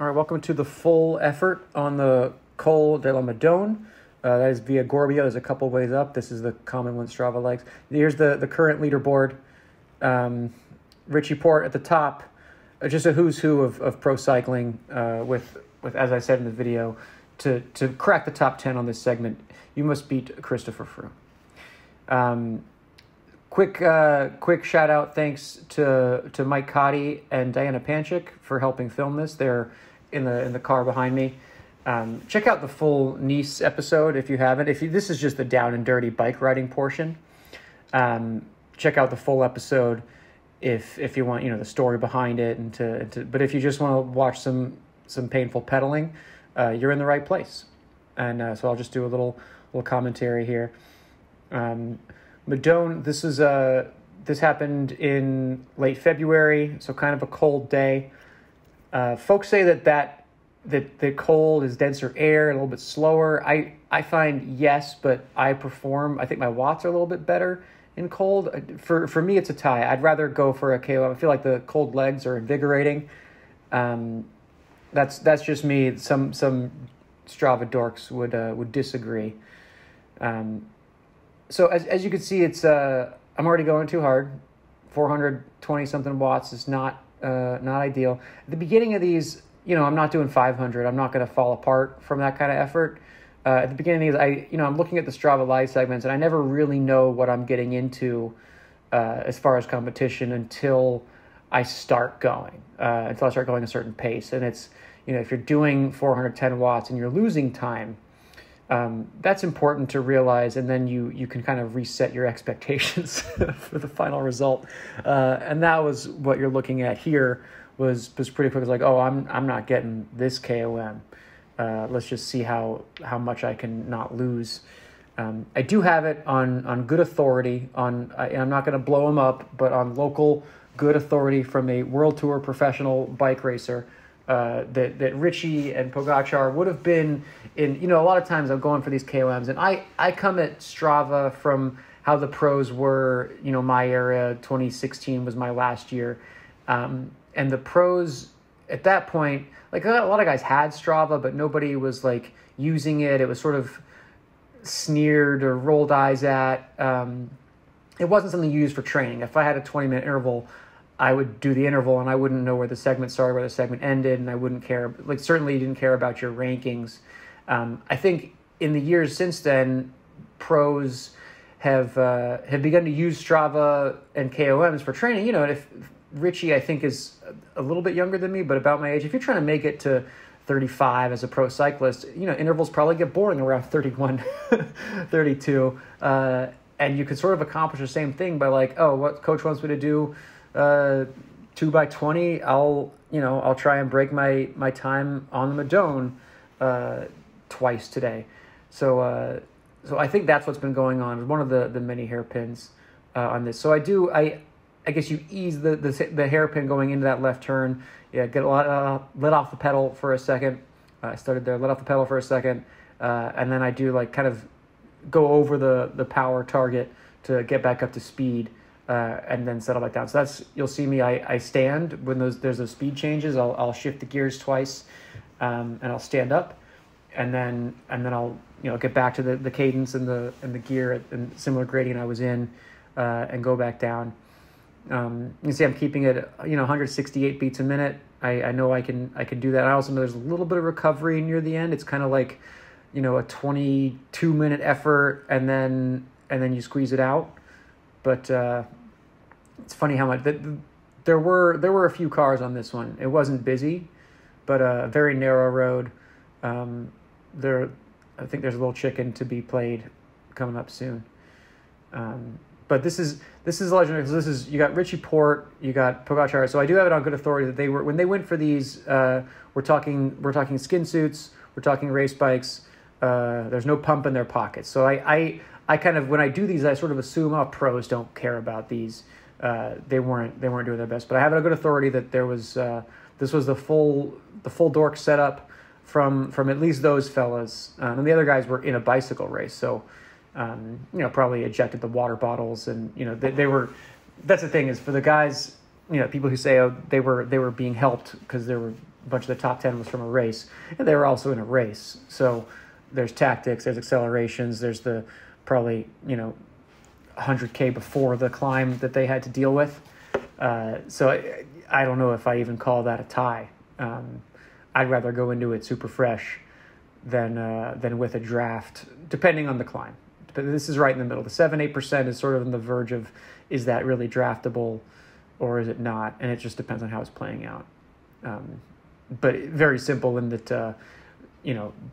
All right, welcome to the full effort on the Col de la Madone. That is via Gorbia. There's a couple ways up. This is the common one Strava likes. Here's the current leaderboard. Richie Porte at the top. Just a who's who of pro cycling with, as I said in the video, to crack the top 10 on this segment, you must beat Christopher Froome. Quick shout out, thanks to Mike Cotty and Diana Panchik for helping film this. They're in the car behind me. Check out the full Nice episode if you haven't. This is just the down and dirty bike riding portion. Check out the full episode if you want, the story behind it but if you just want to watch some painful pedaling, you're in the right place. And so I'll just do a little commentary here. Madone, this happened in late February, so kind of a cold day. Folks say that the cold is denser air, a little bit slower. I find yes, but I think my watts are a little bit better in cold. For me, it's a tie. I'd rather go for a KO. I feel like the cold legs are invigorating. That's just me. Some Strava dorks would disagree. So as you can see, it's I'm already going too hard. 420 something watts is not ideal. At the beginning of these, I'm not doing 500. I'm not going to fall apart from that kind of effort. At the beginning of these, I'm looking at the Strava Live segments, and I never really know what I'm getting into as far as competition until I start going. Until I start going a certain pace, and it's if you're doing 410 watts and you're losing time. That's important to realize, and then you can kind of reset your expectations for the final result. And that was what you're looking at here was pretty quick. It's like, oh, I'm not getting this KOM. Let's just see how much I can not lose. I do have it on good authority. I'm not going to blow him up, but on local good authority from a World Tour professional bike racer. That Richie and Pogacar would have been in, a lot of times I'm going for these KOMs, and I come at Strava from how the pros were, my era, 2016 was my last year. And the pros at that point, like a lot of guys had Strava, but nobody was like using it. It was sort of sneered or rolled eyes at. It wasn't something used for training. If I had a 20-minute interval, I would do the interval and I wouldn't know where the segment started, where the segment ended, and I wouldn't care. Like, certainly you didn't care about your rankings. I think in the years since then, pros have begun to use Strava and KOMs for training. And if Richie, I think, is a little bit younger than me, but about my age, if you're trying to make it to 35 as a pro cyclist, intervals probably get boring around 31, 32. And you could sort of accomplish the same thing by like, oh, what coach wants me to do 2 by 20, I'll try and break my time on the Madone twice today. So I think that's what's been going on. One of the many hairpins on this. So I guess you ease the hairpin going into that left turn. Yeah, get a lot let off the pedal for a second. I started there, let off the pedal for a second, and then I do like kind of go over the power target to get back up to speed. And then settle back down. So you'll see me. I stand when there's those speed changes. I'll shift the gears twice, and I'll stand up, and then I'll get back to the cadence and the gear and similar gradient I was in, and go back down. You can see I'm keeping it 168 beats a minute. I know I can do that. I also know there's a little bit of recovery near the end. It's kind of like a 22-minute effort, and then you squeeze it out. But it's funny how much there were a few cars on this one. It wasn't busy, but a very narrow road. I think there's a little chicken to be played coming up soon. But this is legendary because you got Richie Porte, you got Pogacar. So I do have it on good authority that when they went for these, we're talking skin suits, we're talking race bikes. There's no pump in their pockets. So I kind of, when I do these, I sort of assume, pros don't care about these. They weren't doing their best. But I have it on good authority that there was this was the full dork setup from at least those fellas, and the other guys were in a bicycle race. So probably ejected the water bottles, and they were. That's the thing is for the guys, people who say they were being helped because there were a bunch of the top 10 was from a race, and they were also in a race. So there's tactics, there's accelerations, there's the probably, 100K before the climb that they had to deal with. So I don't know if I even call that a tie. I'd rather go into it super fresh than with a draft, depending on the climb. But this is right in the middle. The 7-8% is sort of on the verge of, is that really draftable or is it not? And it just depends on how it's playing out. But very simple in that, a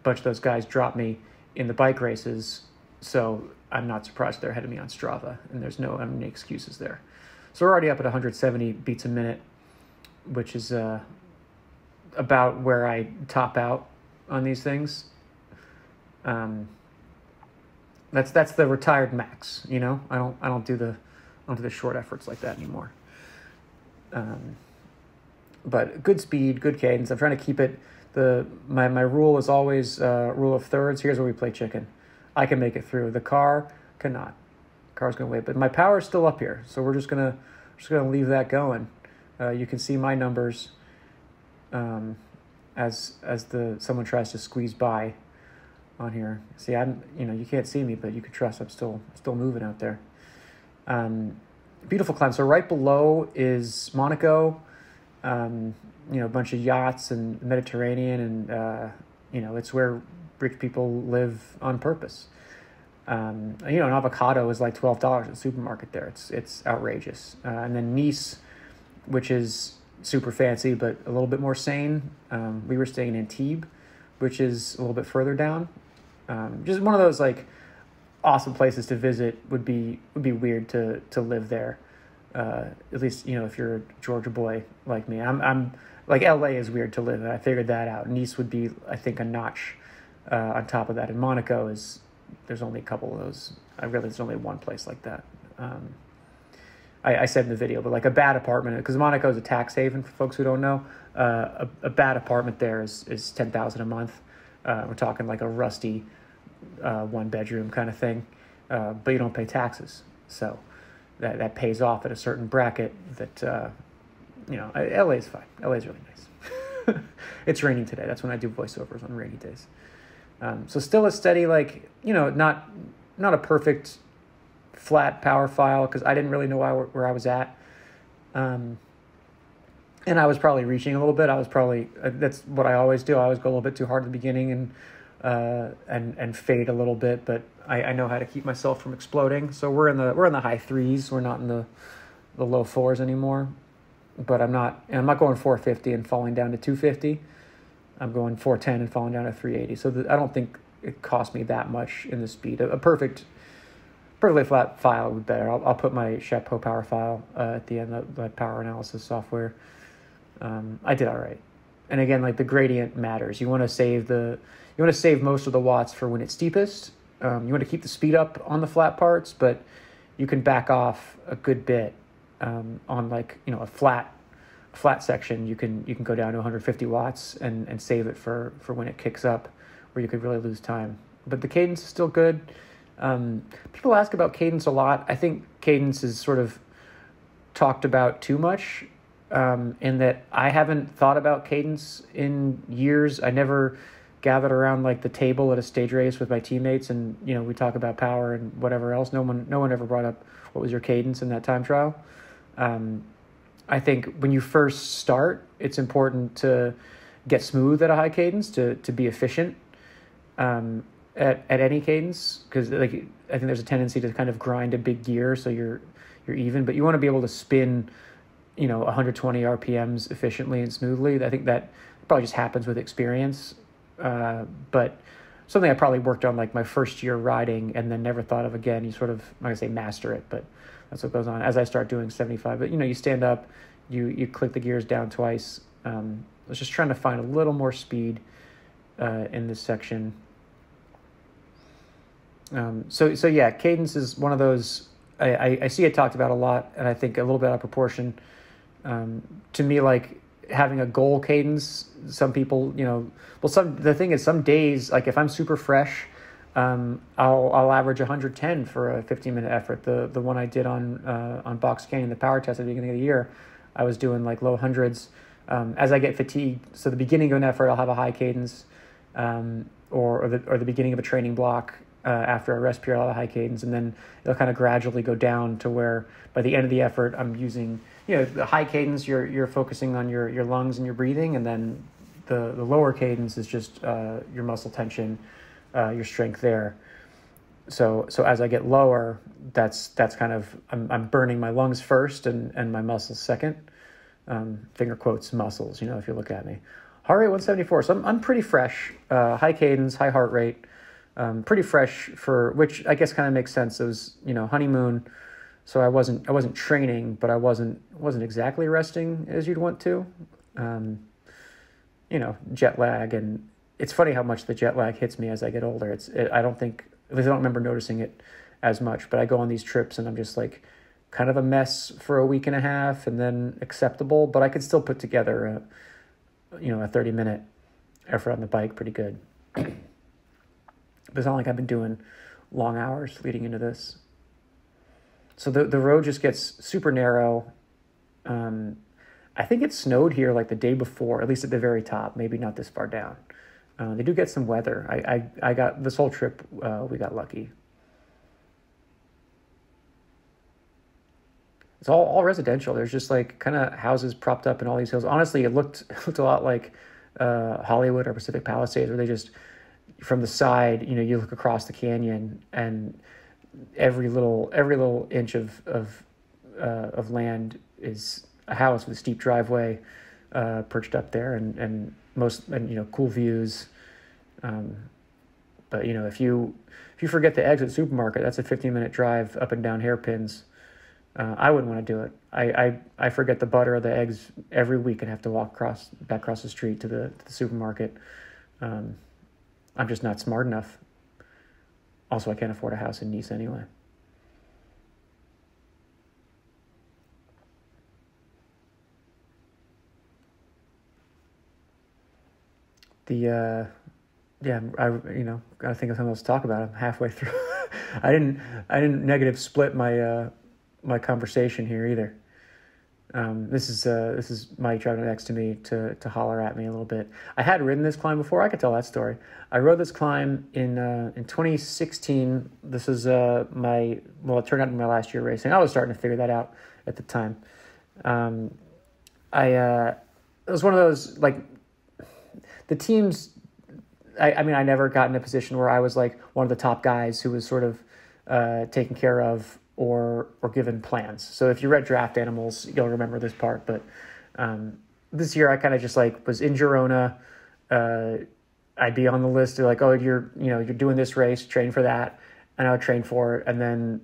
bunch of those guys dropped me in the bike races, so I'm not surprised they're ahead of me on Strava, and there's no any excuses there. So we're already up at 170 beats a minute, which is about where I top out on these things. That's the retired max. I don't do the short efforts like that anymore. But good speed, good cadence. I'm trying to keep it. My rule is always rule of thirds. Here's where we play chicken. I can make it through. The car cannot. The car's gonna wait. But my power is still up here, so we're just gonna leave that going. You can see my numbers as someone tries to squeeze by on here. See, you can't see me, but you can trust I'm still moving out there. Beautiful climb. So right below is Monaco. A bunch of yachts and the Mediterranean, and it's where rich people live on purpose. An avocado is like $12 at the supermarket there. It's outrageous. And then Nice, which is super fancy but a little bit more sane. We were staying in Antibes, which is a little bit further down. Just one of those like awesome places to visit. Would be weird to live there. At least if you're a Georgia boy like me. I'm like, LA is weird to live in. I figured that out. Nice would be, I think, a notch on top of that. And Monaco there's only a couple of those. There's only one place like that. I said in the video, but like a bad apartment, because Monaco is a tax haven for folks who don't know. A bad apartment there is $10,000 a month. We're talking like a rusty 1-bedroom kind of thing, but you don't pay taxes, so that pays off at a certain bracket. That LA is fine. LA is really nice. It's raining today. That's when I do voiceovers on rainy days. So still a steady, like, not a perfect flat power file, because I didn't really know where I was at. And I was probably reaching a little bit. I was probably, that's what I always do. I always go a little bit too hard at the beginning and fade a little bit, but I know how to keep myself from exploding. So we're in the high threes. We're not in the low fours anymore. But I'm not going 450 and falling down to 250. I'm going 410 and falling down to 380. So I don't think it cost me that much in the speed. A perfectly flat file would be better. I'll put my Chapeau power file at the end of my power analysis software. I did all right. And again, like, the gradient matters. You want to save most of the watts for when it's steepest. You want to keep the speed up on the flat parts, but you can back off a good bit on, like, a flat section. You can go down to 150 watts and save it for when it kicks up, where you could really lose time. But the cadence is still good. People ask about cadence a lot. I think cadence is sort of talked about too much, in that I haven't thought about cadence in years. I never gathered around like the table at a stage race with my teammates, and we talk about power and whatever else. No one ever brought up what was your cadence in that time trial. I think when you first start, it's important to get smooth at a high cadence, to be efficient at any cadence, because like I think there's a tendency to kind of grind a big gear so you're even, but you want to be able to spin 120 RPMs efficiently and smoothly. I think that probably just happens with experience, but something I probably worked on like my first year riding and then never thought of again. You sort of, I'm not gonna say master it, but that's what goes on as I start doing 75. But you stand up, you click the gears down twice. I was just trying to find a little more speed in this section. So yeah, cadence is one of those I see it talked about a lot, and I think a little bit out of proportion. To me, like having a goal cadence, some people, the thing is, some days, like if I'm super fresh, I'll average 110 for a 15-minute effort. The one I did on Box Canyon, the power test at the beginning of the year, I was doing like low hundreds. As I get fatigued, so the beginning of an effort, I'll have a high cadence, or the beginning of a training block. After I rest period, I'll have a high cadence, and then it'll kind of gradually go down to where by the end of the effort, I'm using, the high cadence. You're focusing on your lungs and your breathing, and then the lower cadence is just your muscle tension, your strength there. So as I get lower, that's kind of I'm burning my lungs first and my muscles second. Finger quotes muscles, if you look at me. Heart rate 174. So I'm pretty fresh. High cadence, high heart rate. Pretty fresh for, which I guess kind of makes sense. It was, honeymoon. So I wasn't training, but I wasn't exactly resting as you'd want to. Jet lag, and it's funny how much the jet lag hits me as I get older. I don't think, at least I don't remember noticing it as much, but I go on these trips and I'm just like kind of a mess for a week and a half and then acceptable, but I could still put together a 30-minute effort on the bike pretty good. But it's not like I've been doing long hours leading into this. So the road just gets super narrow. I think it snowed here like the day before, at least at the very top, maybe not this far down. They do get some weather. I got this whole trip, we got lucky. It's all residential. There's just like kind of houses propped up in all these hills. Honestly, it looked a lot like Hollywood or Pacific Palisades, where they just, from the side, you look across the canyon and every little inch of land is a house with a steep driveway perched up there, and cool views. But if you forget the exit supermarket, that's a 15-minute drive up and down hairpins. I wouldn't want to do it. I forget the butter or the eggs every week and have to walk back across the street to the supermarket. I'm just not smart enough. Also, I can't afford a house in Nice anyway. I gotta think of something else to talk about. I'm halfway through. I didn't negative split my conversation here either. This is Mike driving next to me to holler at me a little bit. I had ridden this climb before. I could tell that story. I rode this climb in 2016. This is it turned out to be my last year racing. I was starting to figure that out at the time. It was one of those, like, the teams. I never got in a position where I was like one of the top guys who was sort of taken care of or given plans. So if you read Draft Animals, you'll remember this part. But this year I kind of just like was in Girona. I'd be on the list. They're like, oh, you're doing this race, train for that. And I would train for it. And then,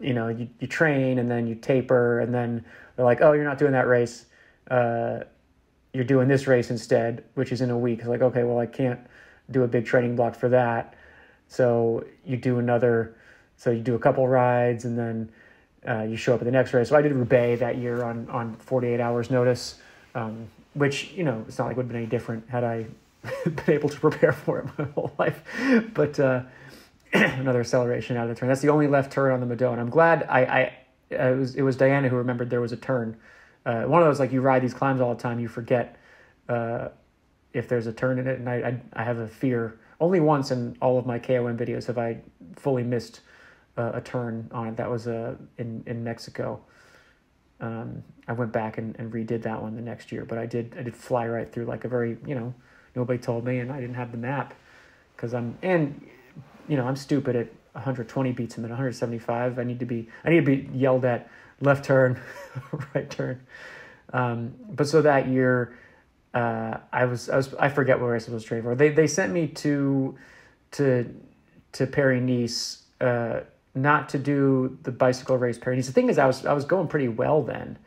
you train and then you taper. And then they're like, oh, you're not doing that race. You're doing this race instead, which is in a week. It's like, okay, well, I can't do a big training block for that. So you do a couple rides and then you show up at the next race. So I did Roubaix that year on 48 hours notice, which, it's not like it would have been any different had I been able to prepare for it my whole life. But another acceleration out of the turn. That's the only left turn on the Madone. I'm glad it was Diana who remembered there was a turn. One of those, like, you ride these climbs all the time, you forget if there's a turn in it, and I have a fear. Only once in all of my KOM videos have I fully missed a turn on it. That was in Mexico. I went back and redid that one the next year, but I did fly right through like a very, nobody told me, and I didn't have the map because I'm stupid at 120 beats a minute, 175. I need to be yelled at left turn, right turn. But so that year, I forget what race I was training for. They sent me to Paris-Nice, not to do the bicycle race Paris-Nice. The thing is, I was going pretty well then,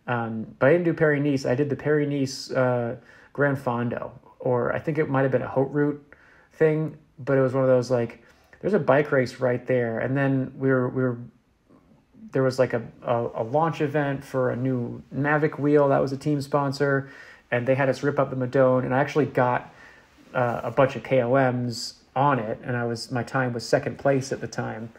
but I didn't do Paris-Nice. I did the Paris-Nice Gran Fondo, or I think it might have been a Haute Route thing, but it was one of those, like, there's a bike race right there, and then there was like a launch event for a new Mavic wheel that was a team sponsor, and they had us rip up the Madone, and I actually got a bunch of KOMs on it, and my time was second place at the time.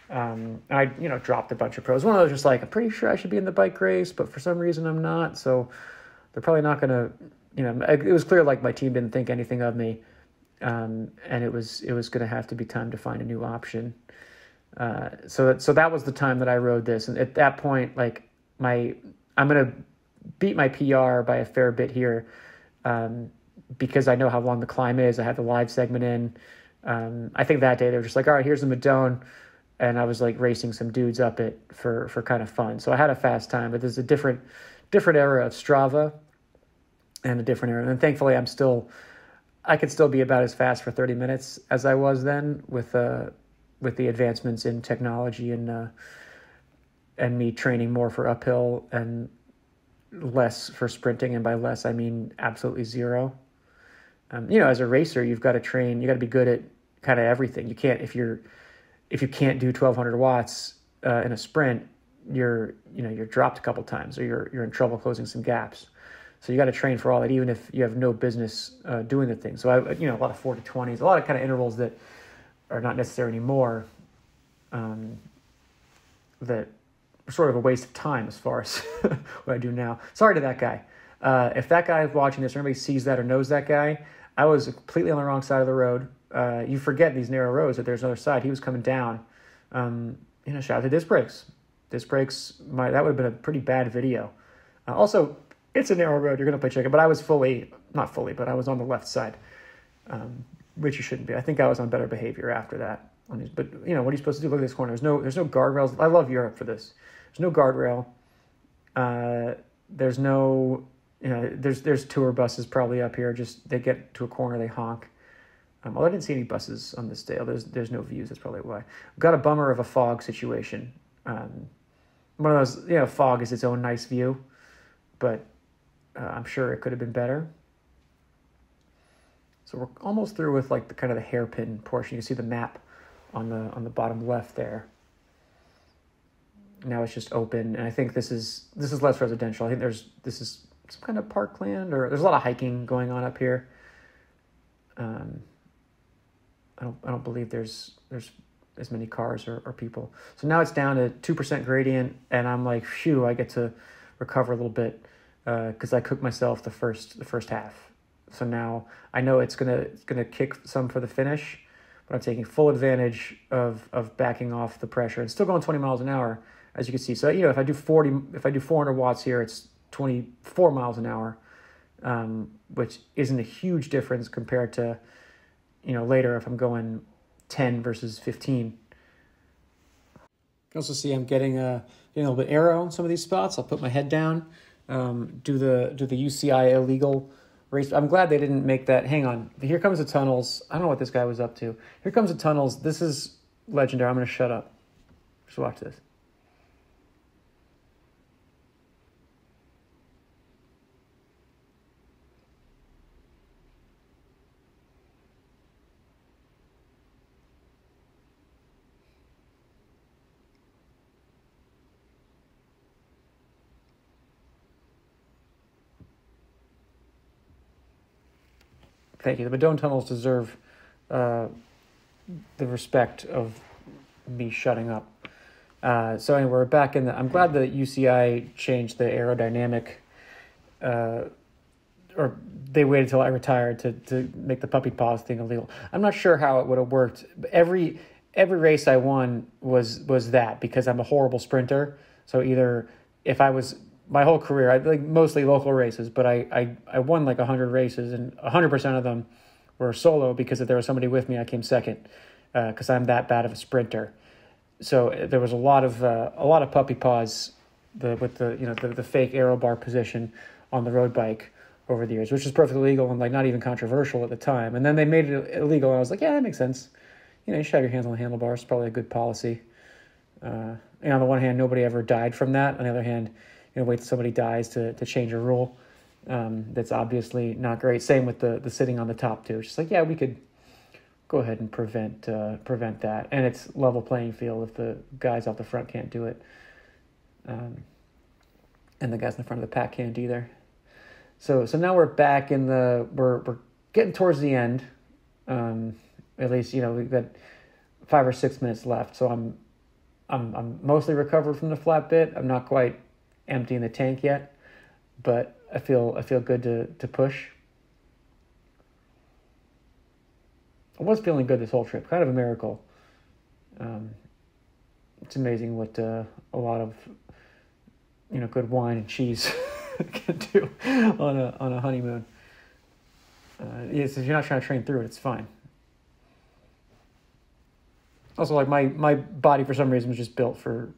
And I dropped a bunch of pros. One of those just like, I'm pretty sure I should be in the bike race, but for some reason I'm not. So they're probably not going to, it was clear like my team didn't think anything of me. And it was going to have to be time to find a new option. So that was the time that I rode this. And at that point, like I'm going to beat my PR by a fair bit here. Because I know how long the climb is. I had the live segment in. I think that day they were just like, all right, here's the Madone. And I was like racing some dudes up it for kind of fun. So I had a fast time, but there's a different era of Strava and a different era. And thankfully I could still be about as fast for 30 minutes as I was then with the advancements in technology and me training more for uphill and less for sprinting. And by less, I mean absolutely zero. As a racer, you've got to train. You got to be good at kind of everything. You can't if you can't do 1,200 watts in a sprint, you're dropped a couple times or you're in trouble closing some gaps. So you got to train for all that, even if you have no business doing the thing. So a lot of 40-20s, a lot of kind of intervals that are not necessary anymore. That are sort of a waste of time as far as what I do now. Sorry to that guy. If that guy is watching this, or anybody sees that or knows that guy, I was completely on the wrong side of the road. You forget these narrow roads that there's another side. He was coming down. Shout out to disc brakes. Disc brakes, that would have been a pretty bad video. Also, it's a narrow road. You're going to play chicken. But I was not fully, but I was on the left side, which you shouldn't be. I think I was on better behavior after that. But, what are you supposed to do? Look at this corner. There's no guardrails. I love Europe for this. There's no guardrail. There's no... there's tour buses probably up here. Just they get to a corner, they honk. Although I didn't see any buses on this day. There's no views. That's probably why. Got a bummer of a fog situation. One of those, fog is its own nice view, but I'm sure it could have been better. So we're almost through with like the kind of the hairpin portion. You can see the map on the bottom left there. Now it's just open, and I think this is less residential. I think this is some kind of parkland, or there's a lot of hiking going on up here. I don't believe there's as many cars or people. So now it's down to 2% gradient, and I'm like, phew, I get to recover a little bit because I cooked myself the first half. So now I know it's gonna kick some for the finish, but I'm taking full advantage of backing off the pressure and still going 20 miles an hour, as you can see. So if I do 400 watts here, it's 24 miles an hour, which isn't a huge difference compared to, later if I'm going 10 versus 15. You can also see I'm getting a little bit arrow in some of these spots. I'll put my head down, do the UCI illegal race. I'm glad they didn't make that. Hang on. Here comes the tunnels. I don't know what this guy was up to. Here comes the tunnels. This is legendary. I'm going to shut up. Just watch this. Thank you. The Madone tunnels deserve the respect of me shutting up. So anyway, we're back in I'm glad that UCI changed the aerodynamic, or they waited till I retired to make the puppy paws thing illegal. I'm not sure how it would have worked. But every race I won was that, because I'm a horrible sprinter. So either if I was my whole career, I like mostly local races, but I won like 100 races, and 100% of them were solo because if there was somebody with me, I came second because I'm that bad of a sprinter. So there was a lot of puppy paws with the fake aero bar position on the road bike over the years, which is perfectly legal and like not even controversial at the time. And then they made it illegal, and I was like, yeah, that makes sense. You should have your hands on the handlebars. It's probably a good policy. On the one hand, nobody ever died from that. On the other hand, wait till somebody dies to change a rule. That's obviously not great. Same with the sitting on the top too. It's just like, yeah, we could go ahead and prevent that. And it's level playing field if the guys off the front can't do it. And the guys in the front of the pack can't either. So now we're back we're getting towards the end. At least, we've got 5 or 6 minutes left. So I'm mostly recovered from the flat bit. I'm not quite emptying the tank yet, but I feel good to push. I was feeling good this whole trip, kind of a miracle. It's amazing what a lot of good wine and cheese can do on a honeymoon. Yes, if you're not trying to train through it, it's fine. Also, like my body for some reason was just built for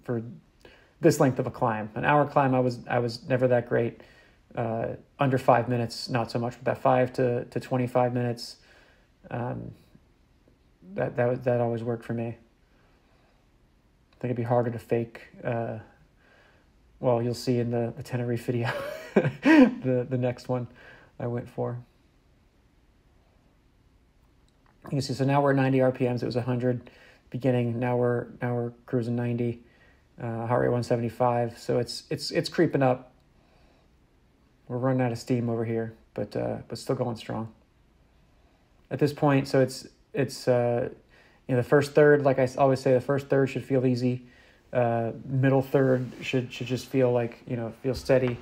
this length of a climb. An hour climb, I was never that great. Under 5 minutes, not so much. But that 5 to 25 minutes, that always worked for me. I think it'd be harder to fake. Well, you'll see in the Tenerife video, the next one I went for. You can see, so now we're at 90 RPMs. It was 100 beginning. Now we're cruising 90. Heart rate 175. So it's creeping up. We're running out of steam over here, but still going strong. At this point, so it's the first third, like I always say, the first third should feel easy. Middle third should just feel like, feel steady.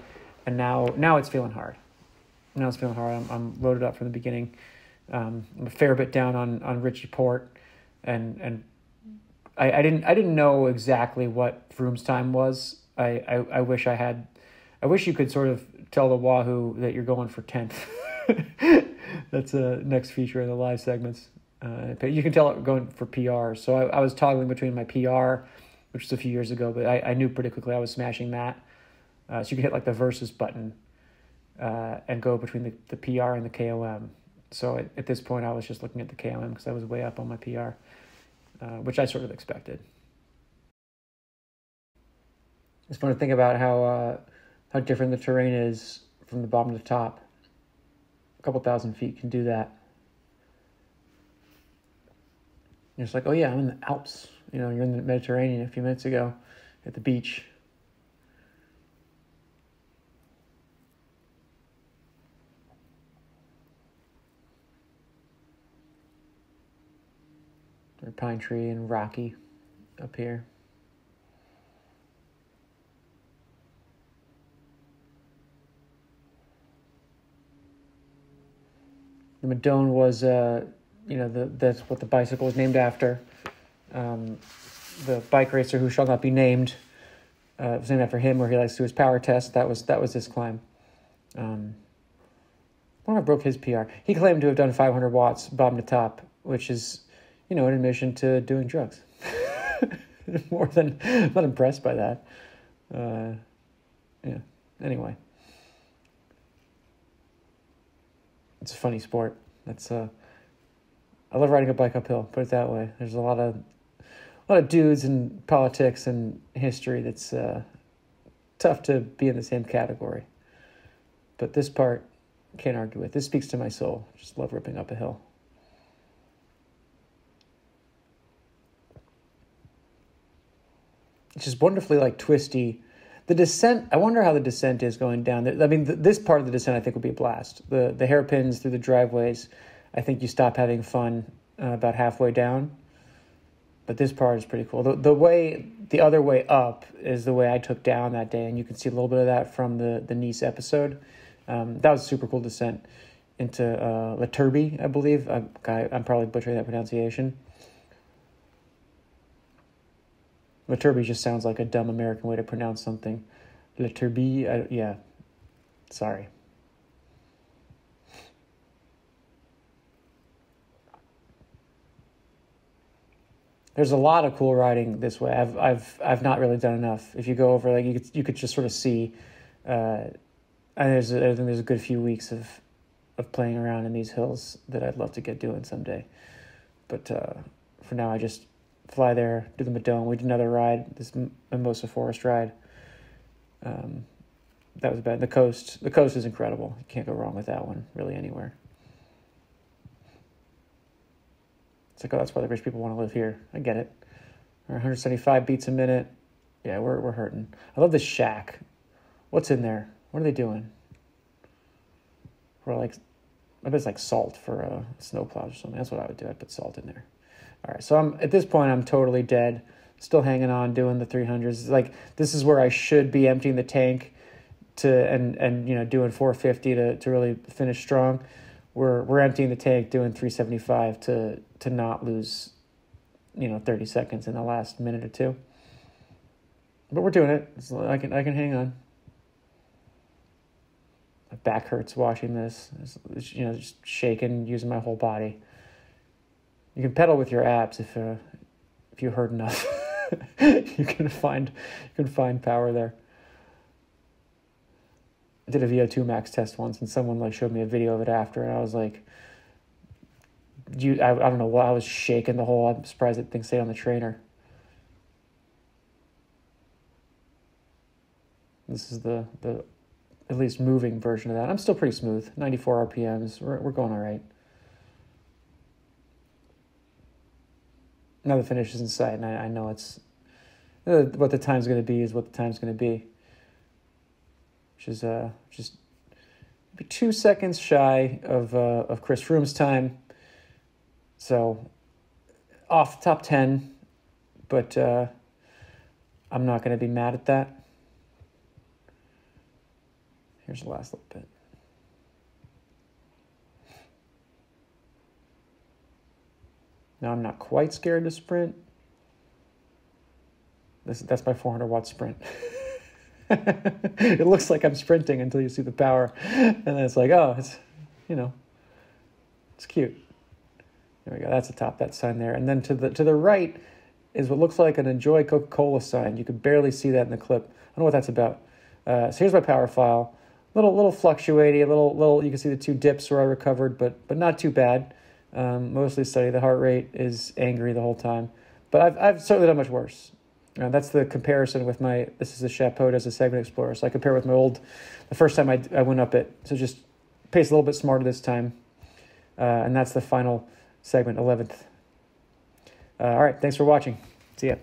And now it's feeling hard. Now it's feeling hard. I'm loaded up from the beginning. I'm a fair bit down on Richie Port, and I didn't know exactly what Froome's time was. I wish I had. I wish you could sort of tell the Wahoo that you're going for 10th. That's a next feature in the live segments. You can tell it going for PR. So I was toggling between my PR, which was a few years ago, but I knew pretty quickly I was smashing that. So you can hit like the versus button and go between the PR and the KOM. So at this point, I was just looking at the KOM because I was way up on my PR, which I sort of expected. It's fun to think about how different the terrain is from the bottom to the top. A couple thousand feet can do that. You're just like, oh yeah, I'm in the Alps. You're in the Mediterranean a few minutes ago at the beach. There's pine tree and rocky up here. The Madone was, that's what the bicycle was named after. The bike racer who shall not be named was named after him, where he likes to do his power test. That was this climb. I wonder if I broke his PR. He claimed to have done 500 watts bottom to top, which is, an admission to doing drugs. More than, I'm not impressed by that. Anyway. It's a funny sport. That's I love riding a bike uphill, put it that way. There's a lot of dudes in politics and history that's tough to be in the same category. But this part, can't argue with. This speaks to my soul. Just love ripping up a hill. It's just wonderfully twisty. The descent, I wonder how the descent is going down. I mean, this part of the descent I think will be a blast. The hairpins through the driveways, I think you stop having fun about halfway down. But this part is pretty cool. The other way up is the way I took down that day, and you can see a little bit of that from the Nice episode. That was a super cool descent into La Turbie, I believe. I'm probably butchering that pronunciation. La Turbie just sounds like a dumb American way to pronounce something. La Turbie, yeah. Sorry. There's a lot of cool riding this way. I've not really done enough. If you go over, you could just sort of see. And I think there's a good few weeks of playing around in these hills that I'd love to get doing someday. But for now, I just fly there, do the Madone. We did another ride, this Mimosa Forest ride. That was bad. The coast is incredible. You can't go wrong with that one, really, anywhere. It's like, oh, that's why the rich people want to live here. I get it. All right, 175 beats a minute. Yeah, we're hurting. I love this shack. What's in there? What are they doing? I bet it's like salt for snowplows or something. That's what I would do. I'd put salt in there. All right, so at this point, I'm totally dead. Still hanging on, doing the 300s. This is where I should be emptying the tank and doing 450 to really finish strong. We're emptying the tank, doing 375 to not lose 30 seconds in the last minute or two. But we're doing it. I can hang on. My back hurts watching this. It's, just shaking, using my whole body. You can pedal with your abs if you hurt enough. you can find power there. I did a VO2 max test once, and someone showed me a video of it after, and I was like, I don't know what, I was shaking the whole. I'm surprised that thing stayed on the trainer. This is the at least moving version of that. I'm still pretty smooth. 94 RPMs. We're going all right. Now the finish is in sight, and I know it's what the time's going to be is what the time's going to be, which is just maybe 2 seconds shy of Chris Froome's time. So off the top 10, but I'm not going to be mad at that. Here's the last little bit. Now I'm not quite scared to sprint. That's my 400 watt sprint. It looks like I'm sprinting until you see the power, and then it's like, oh, it's it's cute. There we go. That's the top, that sign there, and then to the right is what looks like an Enjoy Coca-Cola sign. You can barely see that in the clip. I don't know what that's about. So here's my power file. Little fluctuating, a little. You can see the 2 dips where I recovered, but not too bad. Mostly steady. The heart rate is angry the whole time, but I've certainly done much worse. That's the comparison with this is the Chapeau as a Segment Explorer. So I compare with the first time I went up it. So just pace a little bit smarter this time. And that's the final segment, 11th. All right, thanks for watching. See ya.